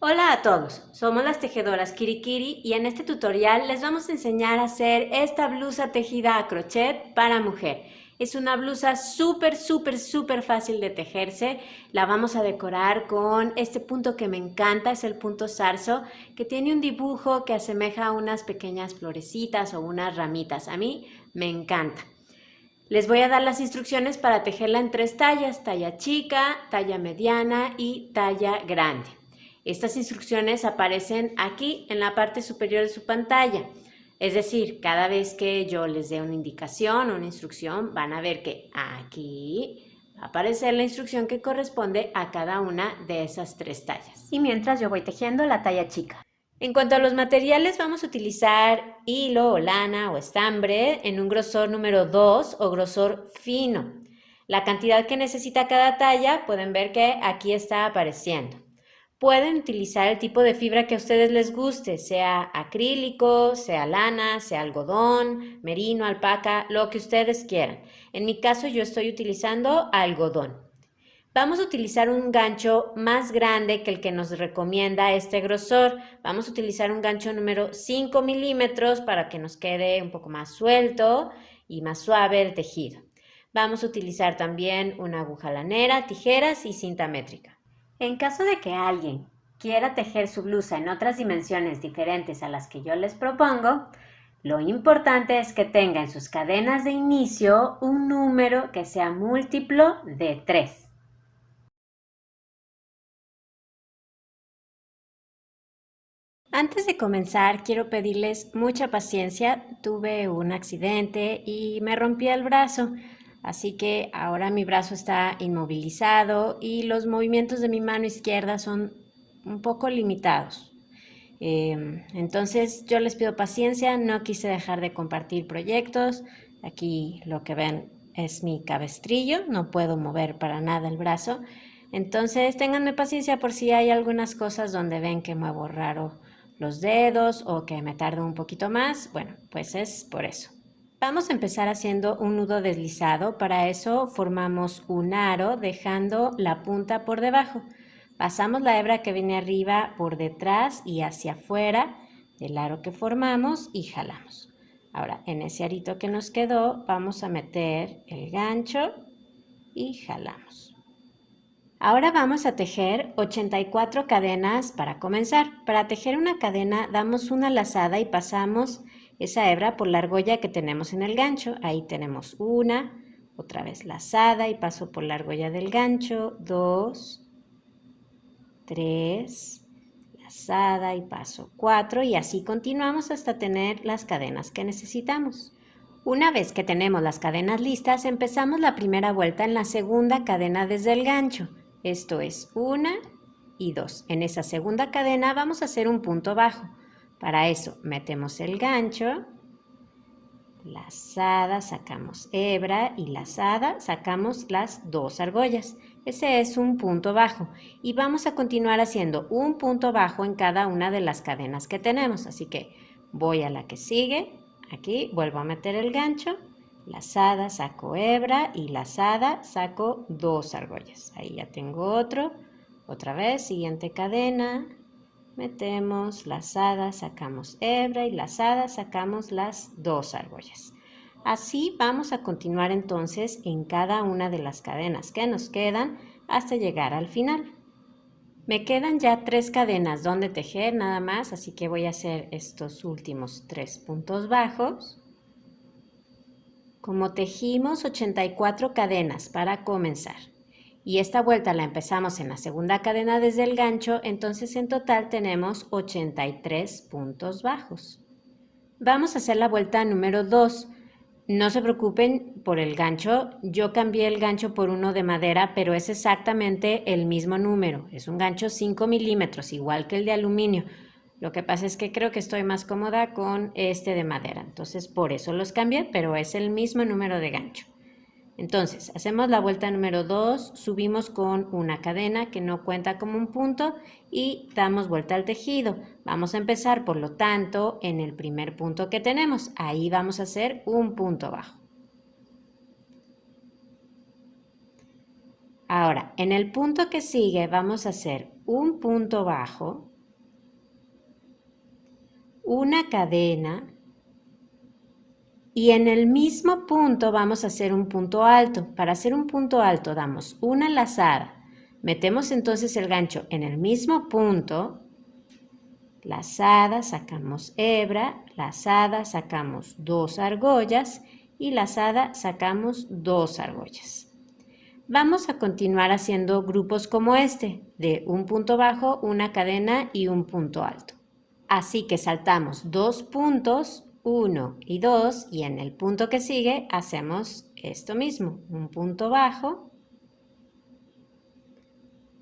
Hola a todos, somos las tejedoras Kirikiri y en este tutorial les vamos a enseñar a hacer esta blusa tejida a crochet para mujer. Es una blusa súper fácil de tejerse. La vamos a decorar con este punto que me encanta, es el punto zarzo, que tiene un dibujo que asemeja a unas pequeñas florecitas o unas ramitas. A mí me encanta. Les voy a dar las instrucciones para tejerla en 3 tallas, talla chica, talla mediana y talla grande. Estas instrucciones aparecen aquí en la parte superior de su pantalla. Es decir, cada vez que yo les dé una indicación o una instrucción, van a ver que aquí va a aparecer la instrucción que corresponde a cada una de esas 3 tallas. Y mientras yo voy tejiendo la talla chica. En cuanto a los materiales, vamos a utilizar hilo o lana o estambre en un grosor número 2 o grosor fino. La cantidad que necesita cada talla, pueden ver que aquí está apareciendo. Pueden utilizar el tipo de fibra que a ustedes les guste, sea acrílico, sea lana, sea algodón, merino, alpaca, lo que ustedes quieran. En mi caso yo estoy utilizando algodón. Vamos a utilizar un gancho más grande que el que nos recomienda este grosor. Vamos a utilizar un gancho número 5 milímetros para que nos quede un poco más suelto y más suave el tejido. Vamos a utilizar también una aguja lanera, tijeras y cinta métrica. En caso de que alguien quiera tejer su blusa en otras dimensiones diferentes a las que yo les propongo, lo importante es que tenga en sus cadenas de inicio un número que sea múltiplo de 3. Antes de comenzar, quiero pedirles mucha paciencia. Tuve un accidente y me rompí el brazo, así que ahora mi brazo está inmovilizado y los movimientos de mi mano izquierda son un poco limitados. Entonces yo les pido paciencia, no quise dejar de compartir proyectos. Aquí lo que ven es mi cabestrillo, no puedo mover para nada el brazo. Entonces ténganme paciencia por si hay algunas cosas donde ven que muevo raro los dedos o que me tardo un poquito más. Bueno, pues es por eso. Vamos a empezar haciendo un nudo deslizado. Para eso formamos un aro dejando la punta por debajo. Pasamos la hebra que viene arriba por detrás y hacia afuera del aro que formamos y jalamos. Ahora, en ese arito que nos quedó, vamos a meter el gancho y jalamos. Ahora vamos a tejer 84 cadenas para comenzar. Para tejer una cadena damos una lazada y pasamos esa hebra por la argolla que tenemos en el gancho. Ahí tenemos una, otra vez lazada y paso por la argolla del gancho, 2, 3, lazada y paso 4 y así continuamos hasta tener las cadenas que necesitamos. Una vez que tenemos las cadenas listas, empezamos la primera vuelta en la segunda cadena desde el gancho. Esto es 1 y 2. En esa segunda cadena vamos a hacer un punto bajo. Para eso metemos el gancho, lazada, sacamos hebra y lazada, sacamos las 2 argollas. Ese es un punto bajo y vamos a continuar haciendo un punto bajo en cada una de las cadenas que tenemos. Así que voy a la que sigue, aquí vuelvo a meter el gancho, lazada, saco hebra y lazada, saco 2 argollas. Ahí ya tengo otro, otra vez, siguiente cadena, metemos lazada, sacamos hebra y lazada, sacamos las 2 argollas. Así vamos a continuar entonces en cada una de las cadenas que nos quedan hasta llegar al final. Me quedan ya 3 cadenas donde tejer nada más, así que voy a hacer estos últimos 3 puntos bajos. Como tejimos 84 cadenas para comenzar y esta vuelta la empezamos en la segunda cadena desde el gancho, entonces en total tenemos 83 puntos bajos. Vamos a hacer la vuelta número 2. No se preocupen por el gancho, yo cambié el gancho por uno de madera, pero es exactamente el mismo número. Es un gancho 5 milímetros, igual que el de aluminio. Lo que pasa es que creo que estoy más cómoda con este de madera, entonces por eso los cambié, pero es el mismo número de gancho. Entonces, hacemos la vuelta número 2, subimos con una cadena que no cuenta como un punto y damos vuelta al tejido. Vamos a empezar, por lo tanto, en el primer punto que tenemos. Ahí vamos a hacer un punto bajo. Ahora, en el punto que sigue vamos a hacer un punto bajo una cadena y en el mismo punto vamos a hacer un punto alto. Para hacer un punto alto damos una lazada, metemos entonces el gancho en el mismo punto, lazada, sacamos hebra, lazada, sacamos 2 argollas y lazada, sacamos 2 argollas. Vamos a continuar haciendo grupos como este, de un punto bajo, una cadena y un punto alto. Así que saltamos 2 puntos, 1 y 2, y en el punto que sigue hacemos esto mismo, un punto bajo,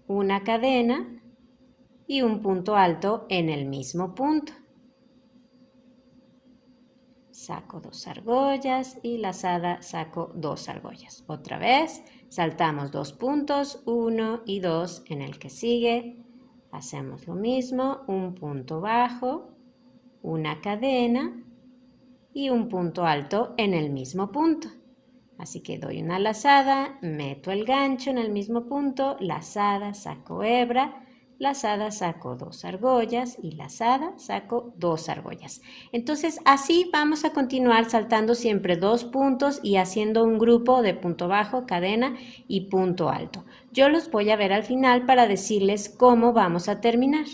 una cadena y un punto alto en el mismo punto. Saco 2 argollas y lazada saco 2 argollas. Otra vez, saltamos 2 puntos, 1 y 2 en el que sigue. Hacemos lo mismo, un punto bajo, una cadena y un punto alto en el mismo punto. Así que doy una lazada, meto el gancho en el mismo punto, lazada, saco hebra, lazada, saco 2 argollas y lazada, saco 2 argollas. Entonces así vamos a continuar saltando siempre 2 puntos y haciendo un grupo de punto bajo, cadena y punto alto. Yo los voy a ver al final para decirles cómo vamos a terminar.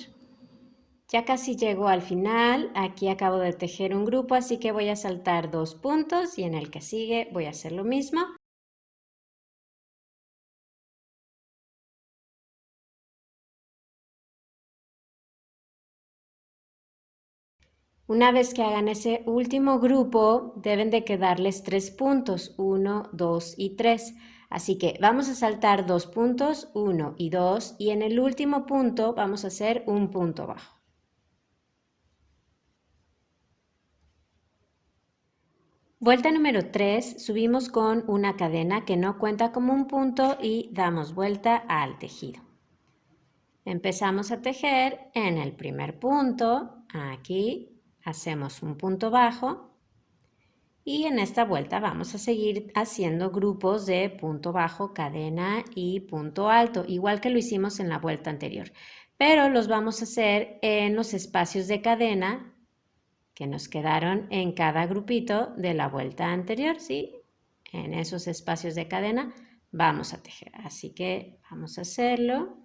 Ya casi llego al final, aquí acabo de tejer un grupo, así que voy a saltar 2 puntos y en el que sigue voy a hacer lo mismo. Una vez que hagan ese último grupo, deben de quedarles 3 puntos, 1, 2 y 3. Así que vamos a saltar 2 puntos, 1 y 2, y en el último punto vamos a hacer un punto bajo. Vuelta número 3, subimos con una cadena que no cuenta como un punto y damos vuelta al tejido. Empezamos a tejer en el primer punto, aquí hacemos un punto bajo y en esta vuelta vamos a seguir haciendo grupos de punto bajo, cadena y punto alto, igual que lo hicimos en la vuelta anterior, pero los vamos a hacer en los espacios de cadena que nos quedaron en cada grupito de la vuelta anterior, ¿sí? En esos espacios de cadena vamos a tejer, así que vamos a hacerlo.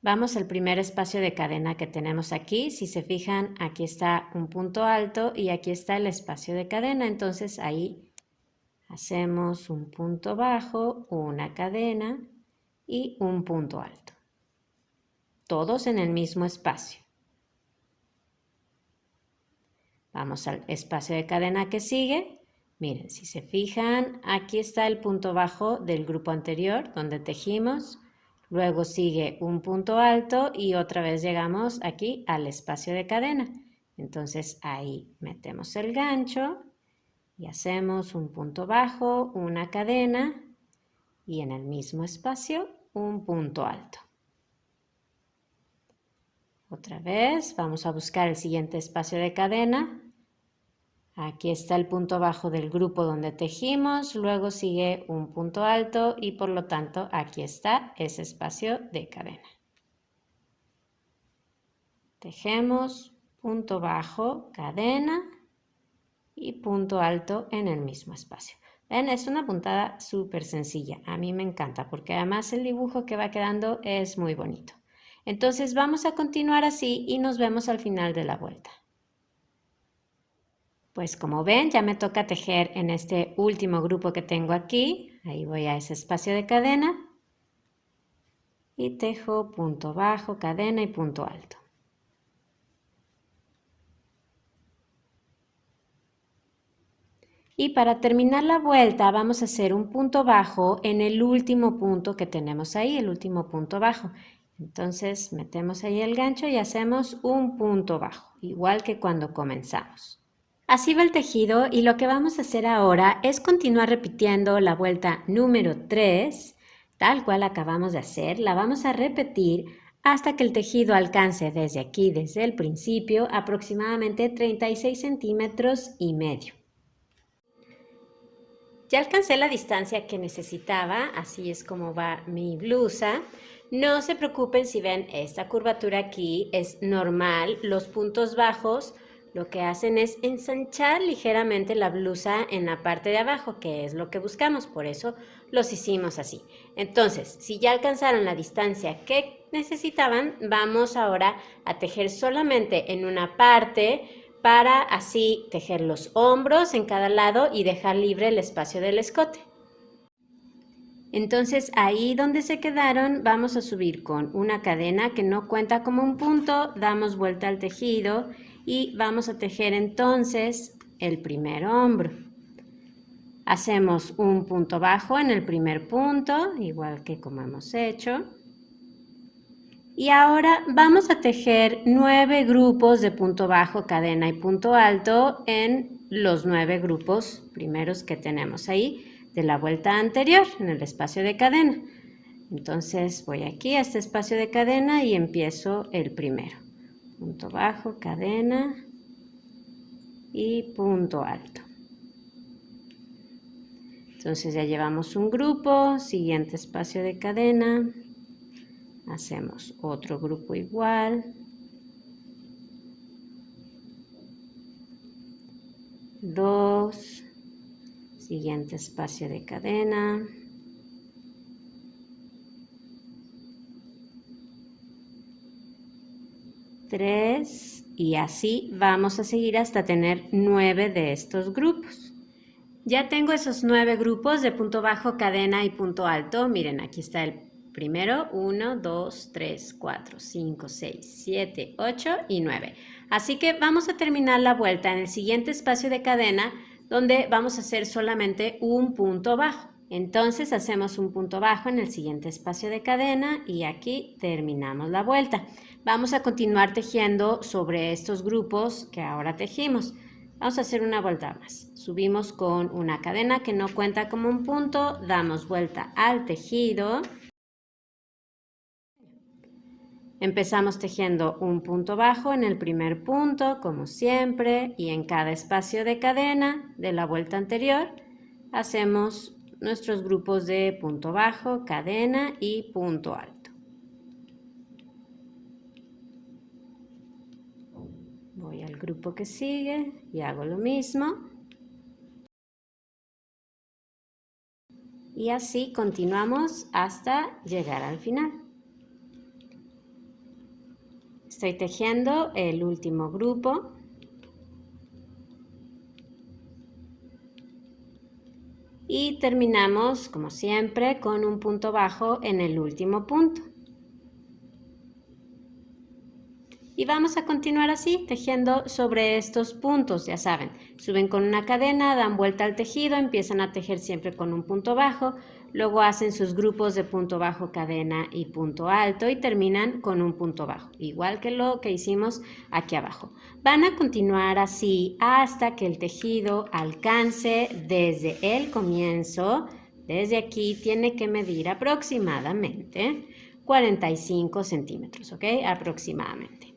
Vamos al primer espacio de cadena que tenemos aquí. Si se fijan, aquí está un punto alto y aquí está el espacio de cadena. Entonces ahí hacemos un punto bajo, una cadena y un punto alto. Todos en el mismo espacio. Vamos al espacio de cadena que sigue. Miren, si se fijan, aquí está el punto bajo del grupo anterior donde tejimos. Luego sigue un punto alto y otra vez llegamos aquí al espacio de cadena. Entonces ahí metemos el gancho y hacemos un punto bajo, una cadena y en el mismo espacio un punto alto. Otra vez vamos a buscar el siguiente espacio de cadena. Aquí está el punto bajo del grupo donde tejimos, luego sigue un punto alto y por lo tanto aquí está ese espacio de cadena. Tejemos, punto bajo, cadena y punto alto en el mismo espacio. ¿Ven? Es una puntada súper sencilla, a mí me encanta porque además el dibujo que va quedando es muy bonito. Entonces vamos a continuar así y nos vemos al final de la vuelta. Pues como ven, ya me toca tejer en este último grupo que tengo aquí. Ahí voy a ese espacio de cadena y tejo punto bajo, cadena y punto alto. Y para terminar la vuelta vamos a hacer un punto bajo en el último punto que tenemos ahí, el último punto bajo. Entonces metemos ahí el gancho y hacemos un punto bajo, igual que cuando comenzamos. Así va el tejido y lo que vamos a hacer ahora es continuar repitiendo la vuelta número 3, tal cual acabamos de hacer. La vamos a repetir hasta que el tejido alcance desde aquí, desde el principio, aproximadamente 36 centímetros y medio. Ya alcancé la distancia que necesitaba, así es como va mi blusa. No se preocupen si ven esta curvatura aquí, es normal. Los puntos bajos lo que hacen es ensanchar ligeramente la blusa en la parte de abajo, que es lo que buscamos, por eso los hicimos así. Entonces, si ya alcanzaron la distancia que necesitaban, vamos ahora a tejer solamente en una parte para así tejer los hombros en cada lado y dejar libre el espacio del escote. Entonces ahí donde se quedaron vamos a subir con una cadena que no cuenta como un punto, damos vuelta al tejido y vamos a tejer entonces el primer hombro. Hacemos un punto bajo en el primer punto, igual que como hemos hecho. Y ahora vamos a tejer 9 grupos de punto bajo, cadena y punto alto en los 9 grupos primeros que tenemos ahí de la vuelta anterior en el espacio de cadena. Entonces voy aquí a este espacio de cadena y empiezo el primero. Punto bajo, cadena y punto alto. Entonces ya llevamos un grupo, siguiente espacio de cadena. Hacemos otro grupo igual. 2, siguiente espacio de cadena. 3 y así vamos a seguir hasta tener 9 de estos grupos. Ya tengo esos 9 grupos de punto bajo, cadena y punto alto. Miren, aquí está el primero, 1, 2, 3, 4, 5, 6, 7, 8 y 9. Así que vamos a terminar la vuelta en el siguiente espacio de cadena donde vamos a hacer solamente un punto bajo. Entonces hacemos un punto bajo en el siguiente espacio de cadena y aquí terminamos la vuelta. Vamos a continuar tejiendo sobre estos grupos que ahora tejimos. Vamos a hacer una vuelta más. Subimos con una cadena que no cuenta como un punto, damos vuelta al tejido. Empezamos tejiendo un punto bajo en el primer punto, como siempre, y en cada espacio de cadena de la vuelta anterior hacemos nuestros grupos de punto bajo, cadena y punto alto. Voy al grupo que sigue y hago lo mismo. Y así continuamos hasta llegar al final. Estoy tejiendo el último grupo. Y terminamos, como siempre, con un punto bajo en el último punto. Y vamos a continuar así, tejiendo sobre estos puntos, ya saben. Suben con una cadena, dan vuelta al tejido, empiezan a tejer siempre con un punto bajo, luego hacen sus grupos de punto bajo, cadena y punto alto y terminan con un punto bajo, igual que lo que hicimos aquí abajo. Van a continuar así hasta que el tejido alcance desde el comienzo, desde aquí tiene que medir aproximadamente 45 centímetros, ¿ok? Aproximadamente.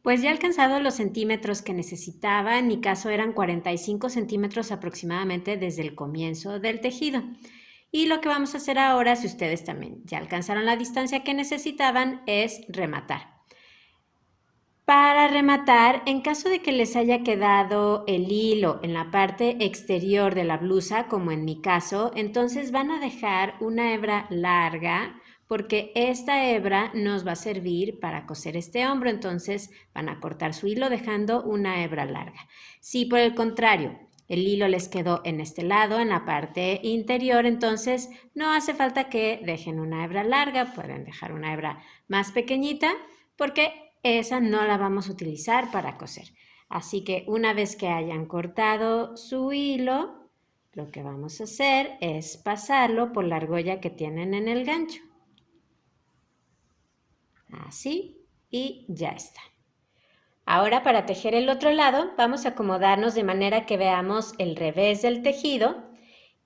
Pues ya he alcanzado los centímetros que necesitaba, en mi caso eran 45 centímetros aproximadamente desde el comienzo del tejido. Y lo que vamos a hacer ahora, si ustedes también ya alcanzaron la distancia que necesitaban, es rematar. Para rematar, en caso de que les haya quedado el hilo en la parte exterior de la blusa, como en mi caso, entonces van a dejar una hebra larga porque esta hebra nos va a servir para coser este hombro, entonces van a cortar su hilo dejando una hebra larga. Si por el contrario el hilo les quedó en este lado, en la parte interior, entonces no hace falta que dejen una hebra larga, pueden dejar una hebra más pequeñita porque esa no la vamos a utilizar para coser. Así que una vez que hayan cortado su hilo, lo que vamos a hacer es pasarlo por la argolla que tienen en el gancho. Así, y ya está. Ahora para tejer el otro lado vamos a acomodarnos de manera que veamos el revés del tejido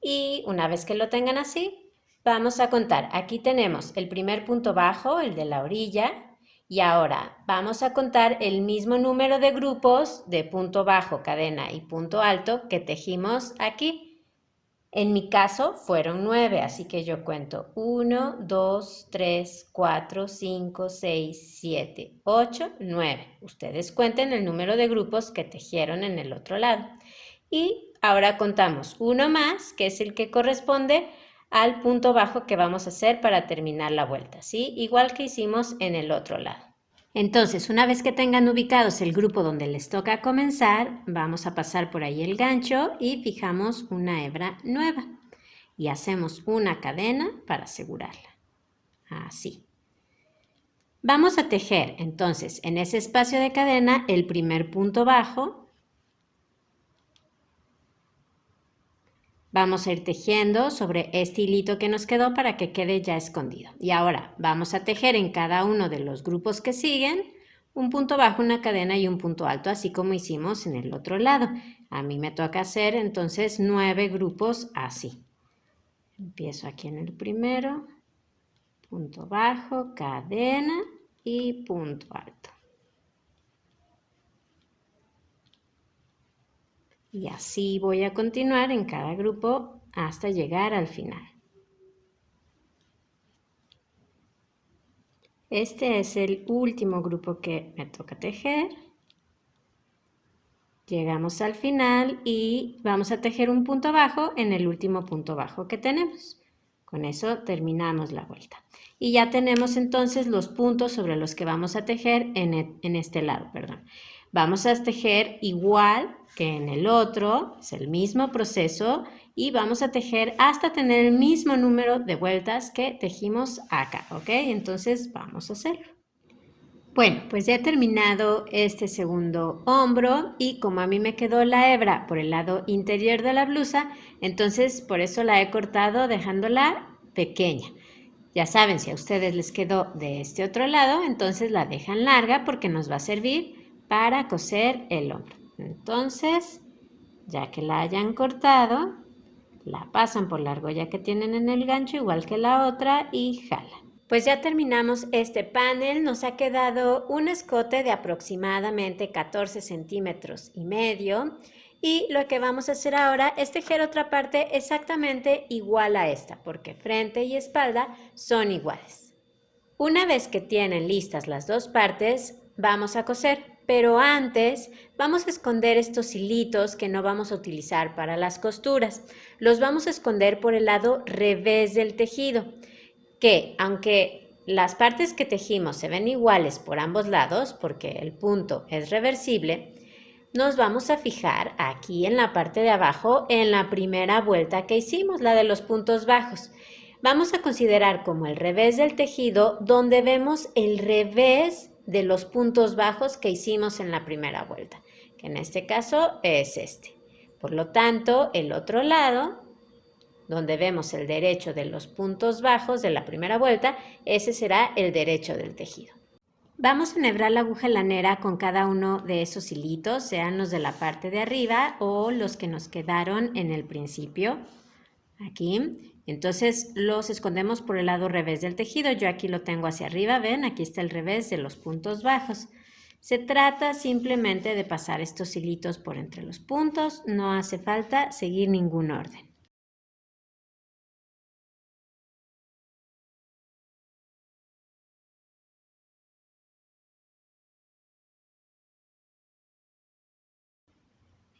y una vez que lo tengan así, vamos a contar. Aquí tenemos el primer punto bajo, el de la orilla, y ahora vamos a contar el mismo número de grupos de punto bajo, cadena y punto alto que tejimos aquí. En mi caso fueron 9, así que yo cuento 1, 2, 3, 4, 5, 6, 7, 8, 9. Ustedes cuenten el número de grupos que tejieron en el otro lado. Y ahora contamos uno más, que es el que corresponde al punto bajo que vamos a hacer para terminar la vuelta, ¿sí? Igual que hicimos en el otro lado. Entonces, una vez que tengan ubicados el grupo donde les toca comenzar, vamos a pasar por ahí el gancho y fijamos una hebra nueva. Y hacemos una cadena para asegurarla. Así. Vamos a tejer, entonces, en ese espacio de cadena, el primer punto bajo. Vamos a ir tejiendo sobre este hilito que nos quedó para que quede ya escondido. Y ahora vamos a tejer en cada uno de los grupos que siguen un punto bajo, una cadena y un punto alto, así como hicimos en el otro lado. A mí me toca hacer entonces 9 grupos así. Empiezo aquí en el primero, punto bajo, cadena y punto alto. Y así voy a continuar en cada grupo hasta llegar al final. Este es el último grupo que me toca tejer. Llegamos al final y vamos a tejer un punto bajo en el último punto bajo que tenemos. Con eso terminamos la vuelta. Y ya tenemos entonces los puntos sobre los que vamos a tejer en este lado, perdón. Vamos a tejer igual que en el otro, es el mismo proceso y vamos a tejer hasta tener el mismo número de vueltas que tejimos acá, ¿ok? Entonces vamos a hacerlo. Bueno, pues ya he terminado este segundo hombro y como a mí me quedó la hebra por el lado interior de la blusa, entonces por eso la he cortado dejándola pequeña. Ya saben, si a ustedes les quedó de este otro lado, entonces la dejan larga porque nos va a servir para coser el hombro. Entonces, ya que la hayan cortado, la pasan por la argolla que tienen en el gancho igual que la otra y jalan. Pues ya terminamos este panel, nos ha quedado un escote de aproximadamente 14 centímetros y medio y lo que vamos a hacer ahora es tejer otra parte exactamente igual a esta porque frente y espalda son iguales. Una vez que tienen listas las dos partes, vamos a coser, pero antes vamos a esconder estos hilitos que no vamos a utilizar para las costuras. Los vamos a esconder por el lado revés del tejido, que aunque las partes que tejimos se ven iguales por ambos lados, porque el punto es reversible, nos vamos a fijar aquí en la parte de abajo en la primera vuelta que hicimos, la de los puntos bajos. Vamos a considerar como el revés del tejido donde vemos el revés de los puntos bajos que hicimos en la primera vuelta, que en este caso es este. Por lo tanto, el otro lado, donde vemos el derecho de los puntos bajos de la primera vuelta, ese será el derecho del tejido. Vamos a enhebrar la aguja lanera con cada uno de esos hilitos, sean los de la parte de arriba o los que nos quedaron en el principio, aquí. Entonces los escondemos por el lado revés del tejido. Yo aquí lo tengo hacia arriba, ven, aquí está el revés de los puntos bajos. Se trata simplemente de pasar estos hilitos por entre los puntos, no hace falta seguir ningún orden.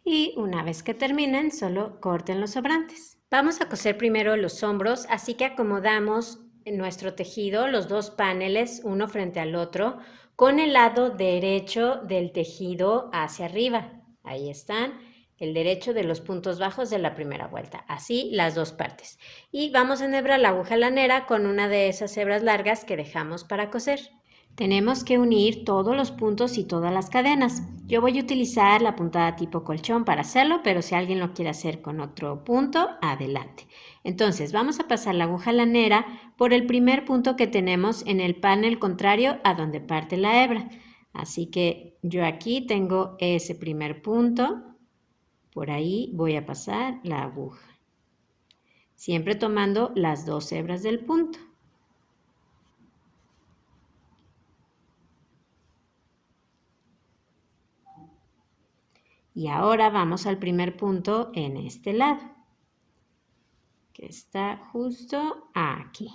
Y una vez que terminen, solo corten los sobrantes. Vamos a coser primero los hombros, así que acomodamos en nuestro tejido los dos paneles, uno frente al otro, con el lado derecho del tejido hacia arriba. Ahí están, el derecho de los puntos bajos de la primera vuelta. Así las dos partes. Y vamos a enhebrar la aguja lanera con una de esas hebras largas que dejamos para coser. Tenemos que unir todos los puntos y todas las cadenas. Yo voy a utilizar la puntada tipo colchón para hacerlo, pero si alguien lo quiere hacer con otro punto, adelante. Entonces vamos a pasar la aguja lanera por el primer punto que tenemos en el panel contrario a donde parte la hebra. Así que yo aquí tengo ese primer punto, por ahí voy a pasar la aguja, siempre tomando las dos hebras del punto. Y ahora vamos al primer punto en este lado. que está justo aquí.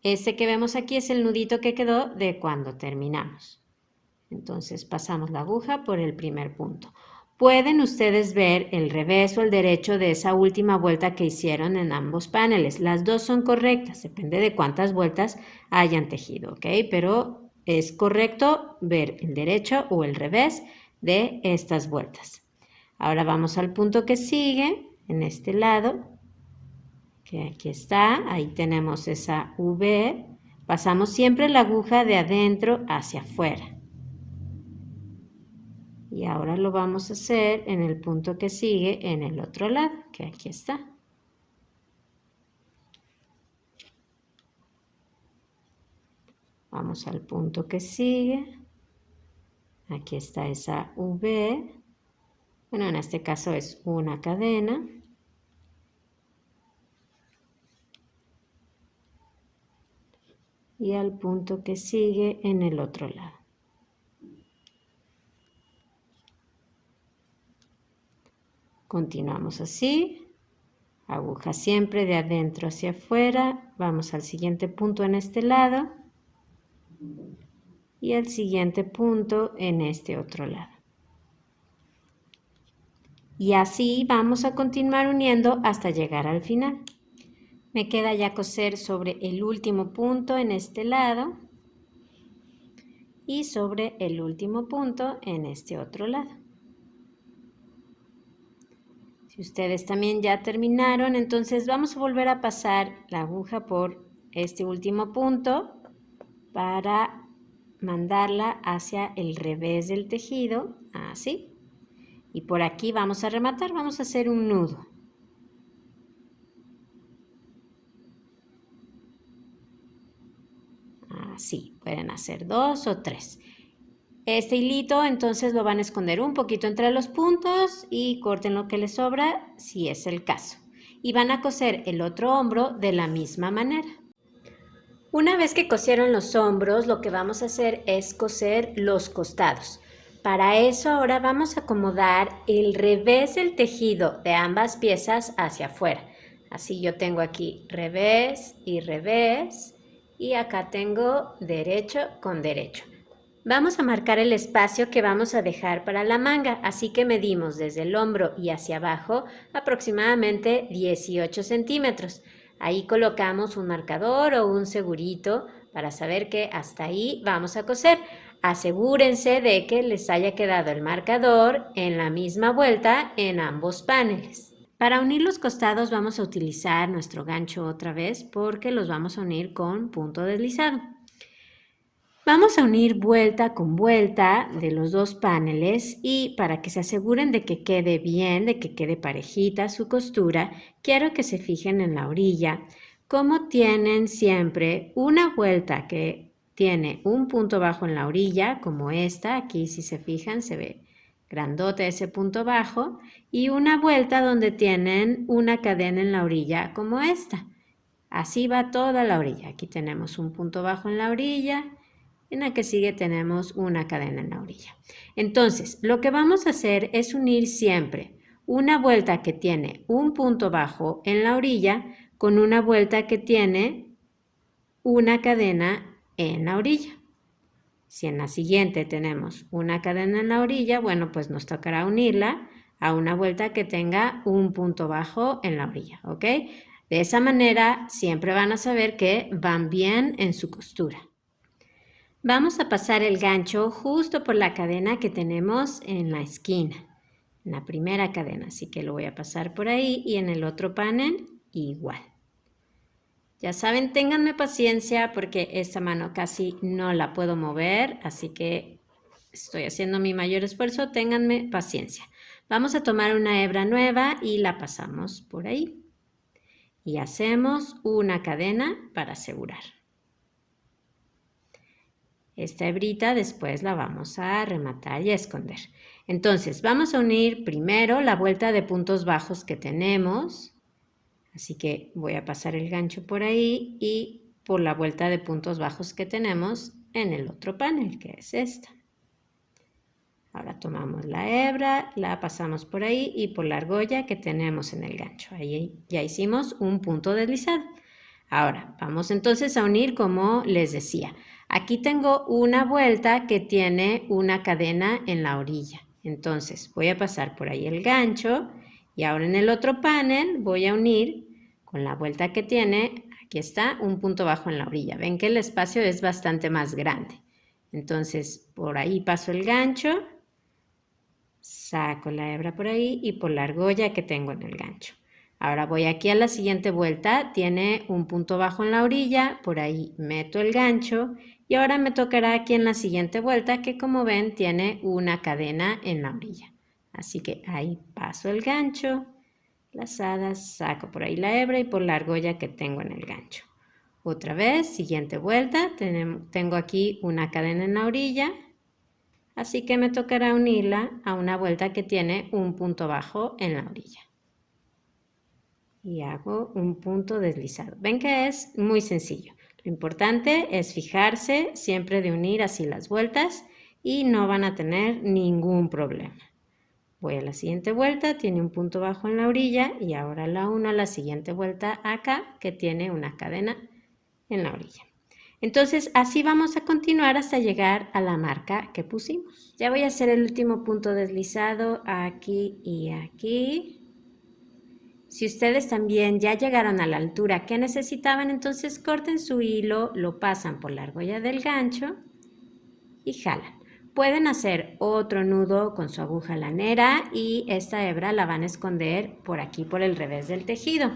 Ese que vemos aquí es el nudito que quedó de cuando terminamos. Entonces pasamos la aguja por el primer punto. Pueden ustedes ver el revés o el derecho de esa última vuelta que hicieron en ambos paneles. Las dos son correctas, depende de cuántas vueltas hayan tejido, ¿ok? Pero es correcto ver el derecho o el revés de estas vueltas. Ahora vamos al punto que sigue, en este lado, que aquí está, ahí tenemos esa V. Pasamos siempre la aguja de adentro hacia afuera. Y ahora lo vamos a hacer en el punto que sigue en el otro lado, que aquí está. Vamos al punto que sigue. Aquí está esa V. Bueno, en este caso es una cadena. Y al punto que sigue en el otro lado. Continuamos así. Aguja siempre de adentro hacia afuera. Vamos al siguiente punto en este lado. Y al siguiente punto en este otro lado. Y así vamos a continuar uniendo hasta llegar al final. Me queda ya coser sobre el último punto en este lado y sobre el último punto en este otro lado. Si ustedes también ya terminaron, entonces vamos a volver a pasar la aguja por este último punto para mandarla hacia el revés del tejido, así. Y por aquí vamos a rematar, vamos a hacer un nudo. Así, pueden hacer 2 o 3. Este hilito entonces lo van a esconder un poquito entre los puntos y corten lo que les sobra si es el caso. Y van a coser el otro hombro de la misma manera. Una vez que cosieron los hombros, lo que vamos a hacer es coser los costados. Para eso ahora vamos a acomodar el revés del tejido de ambas piezas hacia afuera. Así yo tengo aquí revés y acá tengo derecho con derecho. Vamos a marcar el espacio que vamos a dejar para la manga, así que medimos desde el hombro y hacia abajo aproximadamente 18 centímetros. Ahí colocamos un marcador o un segurito para saber que hasta ahí vamos a coser. Asegúrense de que les haya quedado el marcador en la misma vuelta en ambos paneles. Para unir los costados vamos a utilizar nuestro gancho otra vez porque los vamos a unir con punto deslizado. Vamos a unir vuelta con vuelta de los dos paneles y para que se aseguren de que quede bien, de que quede parejita su costura, quiero que se fijen en la orilla cómo tienen siempre una vuelta que tiene un punto bajo en la orilla, como esta, aquí si se fijan se ve grandote ese punto bajo, y una vuelta donde tienen una cadena en la orilla como esta. Así va toda la orilla. Aquí tenemos un punto bajo en la orilla. En la que sigue tenemos una cadena en la orilla. Entonces, lo que vamos a hacer es unir siempre una vuelta que tiene un punto bajo en la orilla con una vuelta que tiene una cadena en la orilla. Si en la siguiente tenemos una cadena en la orilla, bueno, pues nos tocará unirla a una vuelta que tenga un punto bajo en la orilla, ¿ok? De esa manera siempre van a saber que van bien en su costura. Vamos a pasar el gancho justo por la cadena que tenemos en la esquina, en la primera cadena, así que lo voy a pasar por ahí y en el otro panel igual. Ya saben, ténganme paciencia porque esta mano casi no la puedo mover, así que estoy haciendo mi mayor esfuerzo, ténganme paciencia. Vamos a tomar una hebra nueva y la pasamos por ahí. Y hacemos una cadena para asegurar. Esta hebrita después la vamos a rematar y a esconder. Entonces vamos a unir primero la vuelta de puntos bajos que tenemos. Así que voy a pasar el gancho por ahí y por la vuelta de puntos bajos que tenemos en el otro panel, que es esta. Ahora tomamos la hebra, la pasamos por ahí y por la argolla que tenemos en el gancho. Ahí ya hicimos un punto deslizado. Ahora vamos entonces a unir como les decía. Aquí tengo una vuelta que tiene una cadena en la orilla. Entonces voy a pasar por ahí el gancho y ahora en el otro panel voy a unir con la vuelta que tiene, aquí está, un punto bajo en la orilla. Ven que el espacio es bastante más grande. Entonces por ahí paso el gancho, saco la hebra por ahí y por la argolla que tengo en el gancho. Ahora voy aquí a la siguiente vuelta, tiene un punto bajo en la orilla, por ahí meto el gancho y ahora me tocará aquí en la siguiente vuelta que como ven tiene una cadena en la orilla. Así que ahí paso el gancho, lazadas, saco por ahí la hebra y por la argolla que tengo en el gancho. Otra vez, siguiente vuelta, tengo aquí una cadena en la orilla, así que me tocará unirla a una vuelta que tiene un punto bajo en la orilla. Y hago un punto deslizado. Ven que es muy sencillo. Lo importante es fijarse siempre de unir así las vueltas y no van a tener ningún problema. Voy a la siguiente vuelta, tiene un punto bajo en la orilla y ahora la uno a la siguiente vuelta acá que tiene una cadena en la orilla. Entonces así vamos a continuar hasta llegar a la marca que pusimos. Ya voy a hacer el último punto deslizado aquí y aquí. Si ustedes también ya llegaron a la altura que necesitaban, entonces corten su hilo, lo pasan por la argolla del gancho y jalan. Pueden hacer otro nudo con su aguja lanera y esta hebra la van a esconder por aquí, por el revés del tejido.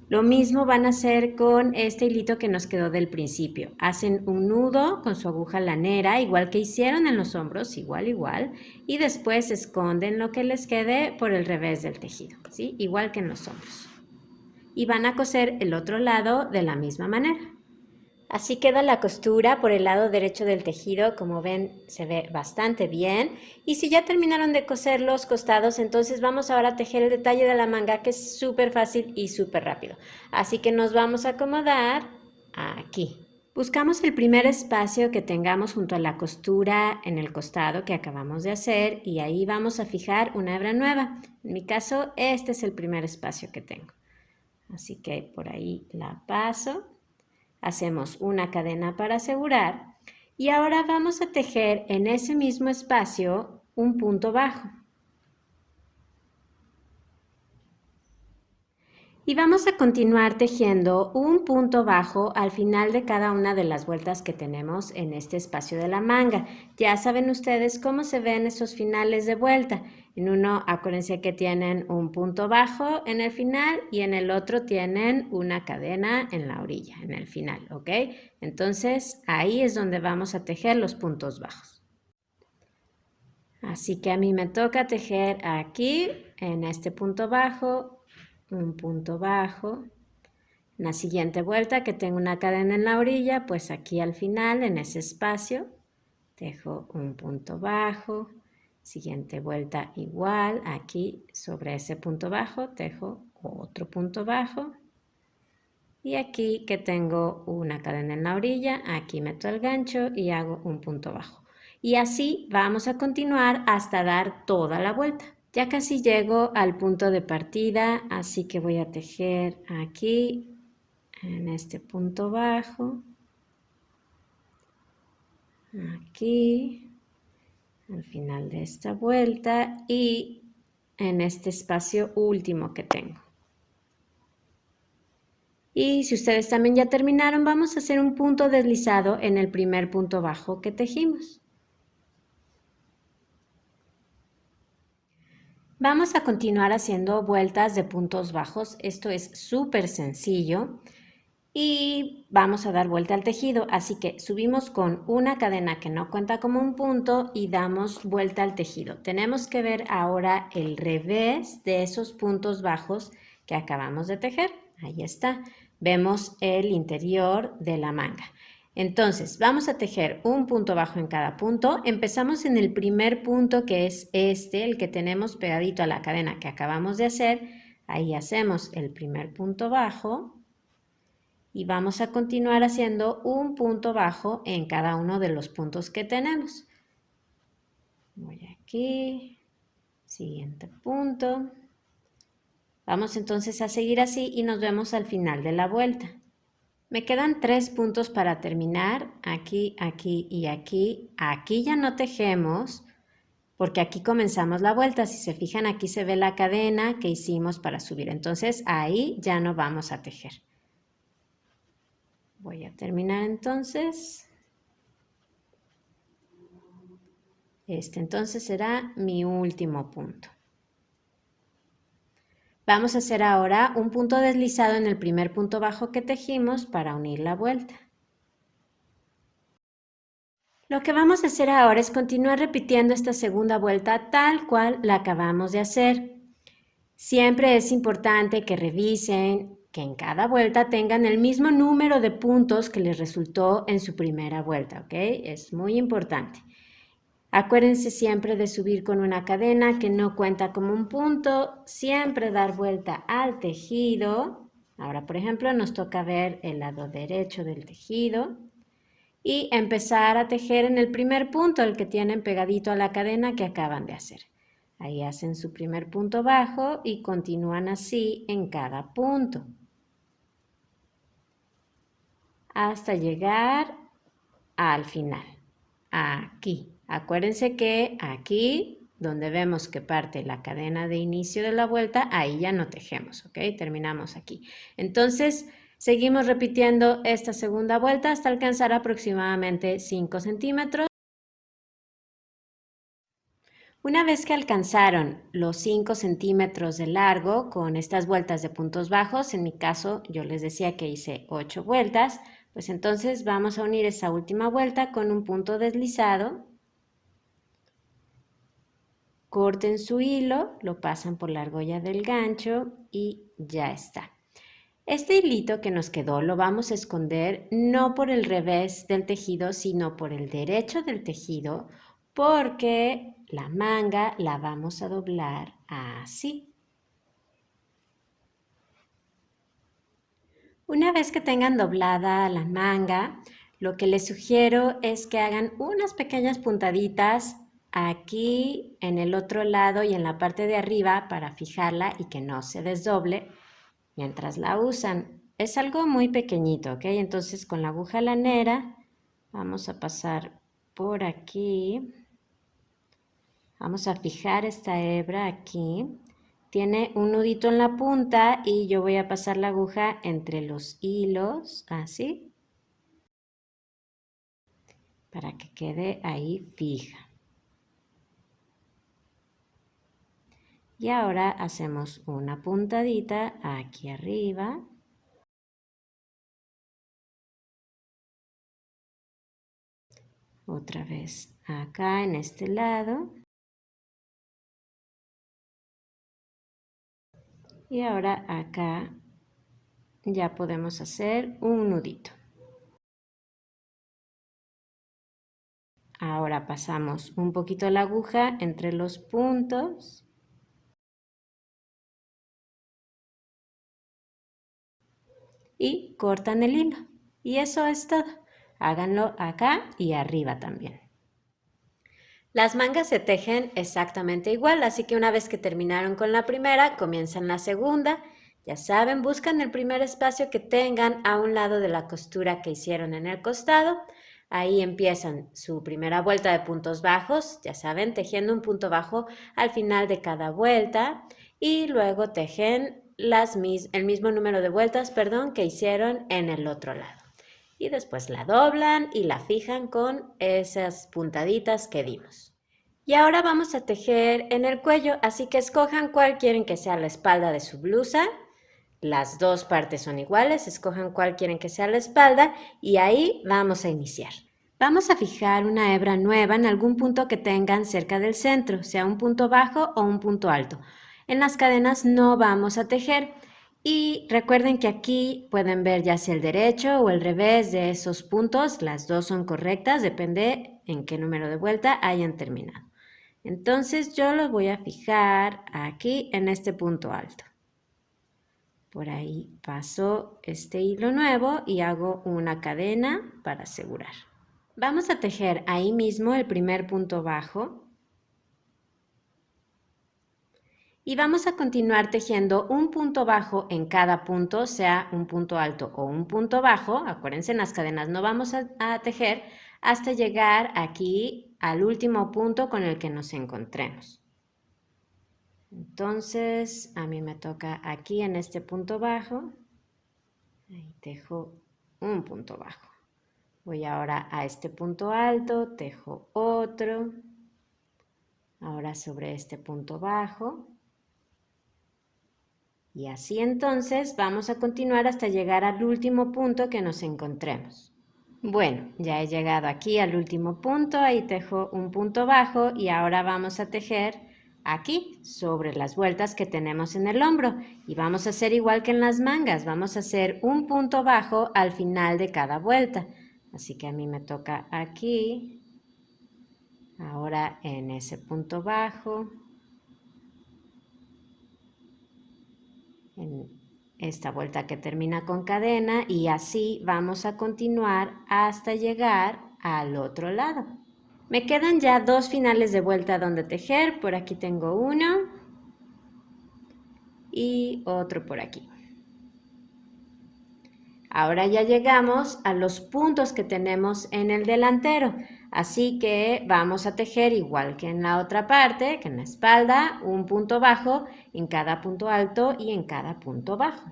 Lo mismo van a hacer con este hilito que nos quedó del principio. Hacen un nudo con su aguja lanera, igual que hicieron en los hombros, igual, y después esconden lo que les quede por el revés del tejido, ¿sí? Igual que en los hombros. Y van a coser el otro lado de la misma manera. Así queda la costura por el lado derecho del tejido, como ven se ve bastante bien. Y si ya terminaron de coser los costados, entonces vamos ahora a tejer el detalle de la manga, que es súper fácil y súper rápido. Así que nos vamos a acomodar aquí. Buscamos el primer espacio que tengamos junto a la costura en el costado que acabamos de hacer y ahí vamos a fijar una hebra nueva. En mi caso, este es el primer espacio que tengo. Así que por ahí la paso. Hacemos una cadena para asegurar y ahora vamos a tejer en ese mismo espacio un punto bajo. Y vamos a continuar tejiendo un punto bajo al final de cada una de las vueltas que tenemos en este espacio de la manga. Ya saben ustedes cómo se ven esos finales de vuelta. En uno, acuérdense que tienen un punto bajo en el final y en el otro tienen una cadena en la orilla, en el final, ¿ok? Entonces, ahí es donde vamos a tejer los puntos bajos. Así que a mí me toca tejer aquí, en este punto bajo, un punto bajo. En la siguiente vuelta que tengo una cadena en la orilla, pues aquí al final, en ese espacio, tejo un punto bajo. Siguiente vuelta igual, aquí sobre ese punto bajo tejo otro punto bajo. Y aquí que tengo una cadena en la orilla, aquí meto el gancho y hago un punto bajo. Y así vamos a continuar hasta dar toda la vuelta. Ya casi llego al punto de partida, así que voy a tejer aquí en este punto bajo, aquí, al final de esta vuelta y en este espacio último que tengo. Y si ustedes también ya terminaron, vamos a hacer un punto deslizado en el primer punto bajo que tejimos. Vamos a continuar haciendo vueltas de puntos bajos. Esto es súper sencillo. Y vamos a dar vuelta al tejido, así que subimos con una cadena que no cuenta como un punto y damos vuelta al tejido. Tenemos que ver ahora el revés de esos puntos bajos que acabamos de tejer. Ahí está. Vemos el interior de la manga. Entonces, vamos a tejer un punto bajo en cada punto. Empezamos en el primer punto, que es este, el que tenemos pegadito a la cadena que acabamos de hacer. Ahí hacemos el primer punto bajo. Y vamos a continuar haciendo un punto bajo en cada uno de los puntos que tenemos. Voy Voy aquí, siguiente punto. Vamos entonces a seguir así y nos vemos al final de la vuelta. Me quedan 3 puntos para terminar, aquí, aquí y aquí. Aquí ya no tejemos porque aquí comenzamos la vuelta. Si se fijan, aquí se ve la cadena que hicimos para subir. Entonces ahí ya no vamos a tejer. Voy a terminar entonces. Este entonces será mi último punto. Vamos a hacer ahora un punto deslizado en el primer punto bajo que tejimos para unir la vuelta. Lo que vamos a hacer ahora es continuar repitiendo esta segunda vuelta tal cual la acabamos de hacer. Siempre es importante que revisen que en cada vuelta tengan el mismo número de puntos que les resultó en su primera vuelta, ¿ok? Es muy importante. Acuérdense siempre de subir con una cadena que no cuenta como un punto, siempre dar vuelta al tejido. Ahora, por ejemplo, nos toca ver el lado derecho del tejido y empezar a tejer en el primer punto, el que tienen pegadito a la cadena que acaban de hacer. Ahí hacen su primer punto bajo y continúan así en cada punto hasta llegar al final, aquí. Acuérdense que aquí, donde vemos que parte la cadena de inicio de la vuelta, ahí ya no tejemos, ¿ok? Terminamos aquí. Entonces, seguimos repitiendo esta segunda vuelta hasta alcanzar aproximadamente 5 centímetros. Una vez que alcanzaron los 5 centímetros de largo con estas vueltas de puntos bajos, en mi caso yo les decía que hice 8 vueltas, pues entonces vamos a unir esa última vuelta con un punto deslizado. Corten su hilo, lo pasan por la argolla del gancho y ya está. Este hilito que nos quedó lo vamos a esconder no por el revés del tejido, sino por el derecho del tejido, porque la manga la vamos a doblar así. Una vez que tengan doblada la manga, lo que les sugiero es que hagan unas pequeñas puntaditas aquí en el otro lado y en la parte de arriba para fijarla y que no se desdoble mientras la usan. Es algo muy pequeñito, ¿ok? Entonces con la aguja lanera vamos a pasar por aquí. Vamos a fijar esta hebra aquí. Tiene un nudito en la punta y yo voy a pasar la aguja entre los hilos, así, para que quede ahí fija. Y ahora hacemos una puntadita aquí arriba. Otra vez acá en este lado. Y ahora acá ya podemos hacer un nudito. Ahora pasamos un poquito la aguja entre los puntos. Y cortan el hilo. Y eso es todo. Háganlo acá y arriba también. Las mangas se tejen exactamente igual, así que una vez que terminaron con la primera, comienzan la segunda. Ya saben, buscan el primer espacio que tengan a un lado de la costura que hicieron en el costado. Ahí empiezan su primera vuelta de puntos bajos, ya saben, tejiendo un punto bajo al final de cada vuelta y luego tejen el mismo número de vueltas, que hicieron en el otro lado. Y después la doblan y la fijan con esas puntaditas que dimos. Y ahora vamos a tejer en el cuello, así que escojan cuál quieren que sea la espalda de su blusa. Las dos partes son iguales, escojan cuál quieren que sea la espalda y ahí vamos a iniciar. Vamos a fijar una hebra nueva en algún punto que tengan cerca del centro, sea un punto bajo o un punto alto. En las cadenas no vamos a tejer y recuerden que aquí pueden ver ya sea el derecho o el revés de esos puntos, las dos son correctas, depende en qué número de vuelta hayan terminado. Entonces yo los voy a fijar aquí en este punto alto. Por ahí paso este hilo nuevo y hago una cadena para asegurar. Vamos a tejer ahí mismo el primer punto bajo. Y vamos a continuar tejiendo un punto bajo en cada punto, sea un punto alto o un punto bajo. Acuérdense, en las cadenas no vamos a tejer hasta llegar aquí al último punto con el que nos encontremos. Entonces, a mí me toca aquí en este punto bajo. Ahí tejo un punto bajo. Voy ahora a este punto alto, tejo otro. Ahora sobre este punto bajo. Y así entonces vamos a continuar hasta llegar al último punto que nos encontremos. Bueno, ya he llegado aquí al último punto, ahí tejo un punto bajo y ahora vamos a tejer aquí sobre las vueltas que tenemos en el hombro y vamos a hacer igual que en las mangas, vamos a hacer un punto bajo al final de cada vuelta. Así que a mí me toca aquí, ahora en ese punto bajo, en esta vuelta que termina con cadena y así vamos a continuar hasta llegar al otro lado. Me quedan ya dos finales de vuelta donde tejer, por aquí tengo uno y otro por aquí. Ahora ya llegamos a los puntos que tenemos en el delantero, así que vamos a tejer igual que en la otra parte, que en la espalda, un punto bajo en cada punto alto y en cada punto bajo.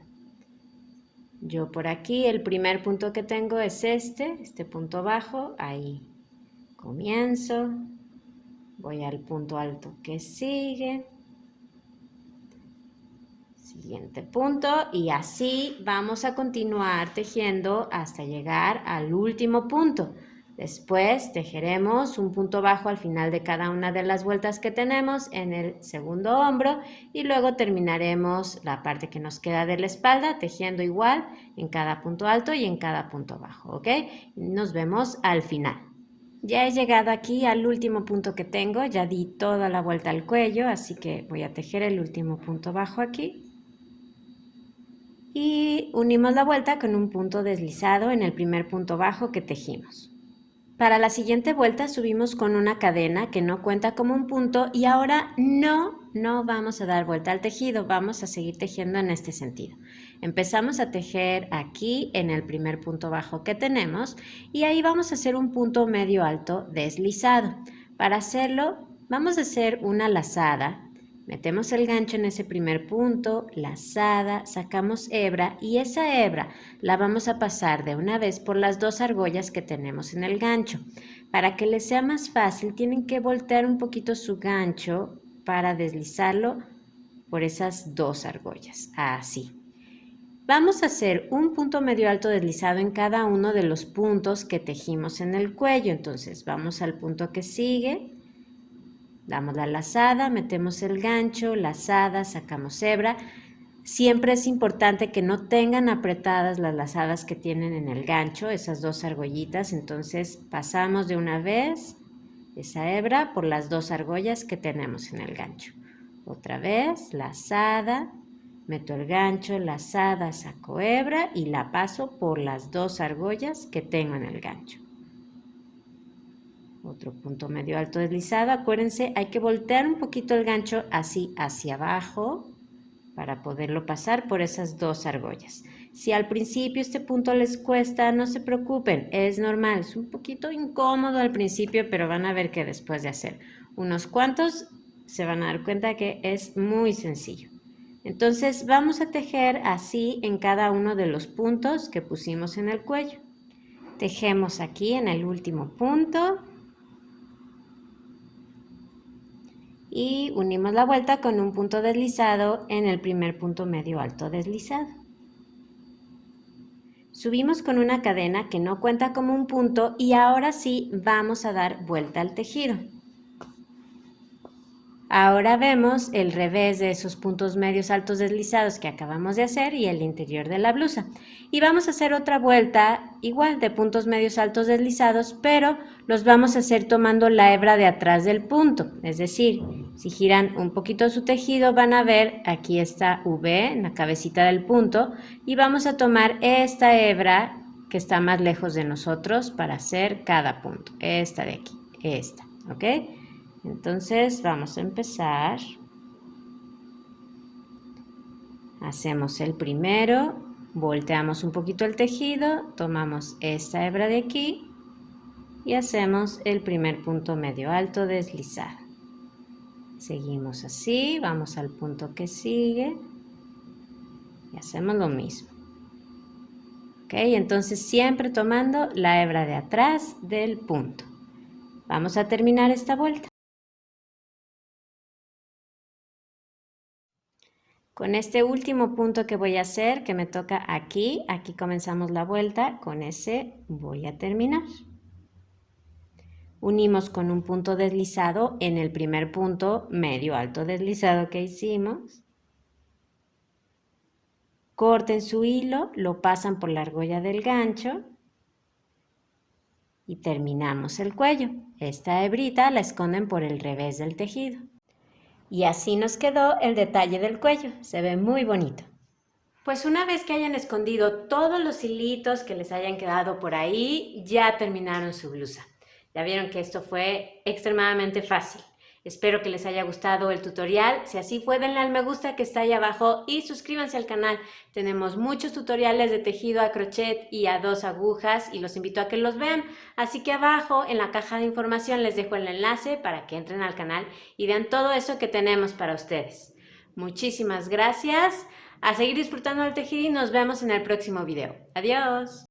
Yo por aquí el primer punto que tengo es este punto bajo, ahí comienzo, voy al punto alto que sigue, siguiente punto y así vamos a continuar tejiendo hasta llegar al último punto. Después tejeremos un punto bajo al final de cada una de las vueltas que tenemos en el segundo hombro y luego terminaremos la parte que nos queda de la espalda tejiendo igual en cada punto alto y en cada punto bajo, ¿ok? Nos vemos al final. Ya he llegado aquí al último punto que tengo, ya di toda la vuelta al cuello, así que voy a tejer el último punto bajo aquí. Y unimos la vuelta con un punto deslizado en el primer punto bajo que tejimos. Para la siguiente vuelta subimos con una cadena que no cuenta como un punto y ahora no vamos a dar vuelta al tejido, vamos a seguir tejiendo en este sentido. Empezamos a tejer aquí en el primer punto bajo que tenemos y ahí vamos a hacer un punto medio alto deslizado. Para hacerlo vamos a hacer una lazada. Metemos el gancho en ese primer punto, lazada, sacamos hebra y esa hebra la vamos a pasar de una vez por las dos argollas que tenemos en el gancho. Para que les sea más fácil tienen que voltear un poquito su gancho para deslizarlo por esas dos argollas, así. Vamos a hacer un punto medio alto deslizado en cada uno de los puntos que tejimos en el cuello. Entonces vamos al punto que sigue. Damos la lazada, metemos el gancho, lazada, sacamos hebra. Siempre es importante que no tengan apretadas las lazadas que tienen en el gancho, esas dos argollitas. Entonces pasamos de una vez esa hebra por las dos argollas que tenemos en el gancho. Otra vez, lazada, meto el gancho, lazada, saco hebra y la paso por las dos argollas que tengo en el gancho. Otro punto medio alto deslizado. Acuérdense, hay que voltear un poquito el gancho así hacia abajo para poderlo pasar por esas dos argollas. Si al principio este punto les cuesta, no se preocupen, es normal, es un poquito incómodo al principio, pero van a ver que después de hacer unos cuantos se van a dar cuenta que es muy sencillo. Entonces vamos a tejer así en cada uno de los puntos que pusimos en el cuello. Tejemos aquí en el último punto. Y unimos la vuelta con un punto deslizado en el primer punto medio alto deslizado. Subimos con una cadena que no cuenta como un punto y ahora sí vamos a dar vuelta al tejido. Ahora vemos el revés de esos puntos medios altos deslizados que acabamos de hacer y el interior de la blusa. Y vamos a hacer otra vuelta igual de puntos medios altos deslizados, pero los vamos a hacer tomando la hebra de atrás del punto. Es decir, si giran un poquito su tejido van a ver aquí está V en la cabecita del punto y vamos a tomar esta hebra que está más lejos de nosotros para hacer cada punto. Esta de aquí, esta, ¿ok? Entonces vamos a empezar Hacemos el primero, volteamos un poquito el tejido, tomamos esta hebra de aquí y hacemos el primer punto medio alto deslizado. Seguimos así, vamos al punto que sigue y hacemos lo mismo. ¿Ok? Entonces siempre tomando la hebra de atrás del punto. Vamos a terminar esta vuelta. Con este último punto que voy a hacer, que me toca aquí comenzamos la vuelta, con ese voy a terminar. Unimos con un punto deslizado en el primer punto medio alto deslizado que hicimos. Corten su hilo, lo pasan por la argolla del gancho y terminamos el cuello. Esta hebrita la esconden por el revés del tejido. Y así nos quedó el detalle del cuello. Se ve muy bonito. Pues una vez que hayan escondido todos los hilitos que les hayan quedado por ahí, ya terminaron su blusa. Ya vieron que esto fue extremadamente fácil. Espero que les haya gustado el tutorial. Si así fue, denle al me gusta que está ahí abajo y suscríbanse al canal. Tenemos muchos tutoriales de tejido a crochet y a 2 agujas y los invito a que los vean. Así que abajo en la caja de información les dejo el enlace para que entren al canal y vean todo eso que tenemos para ustedes. Muchísimas gracias. A seguir disfrutando del tejido y nos vemos en el próximo video. Adiós.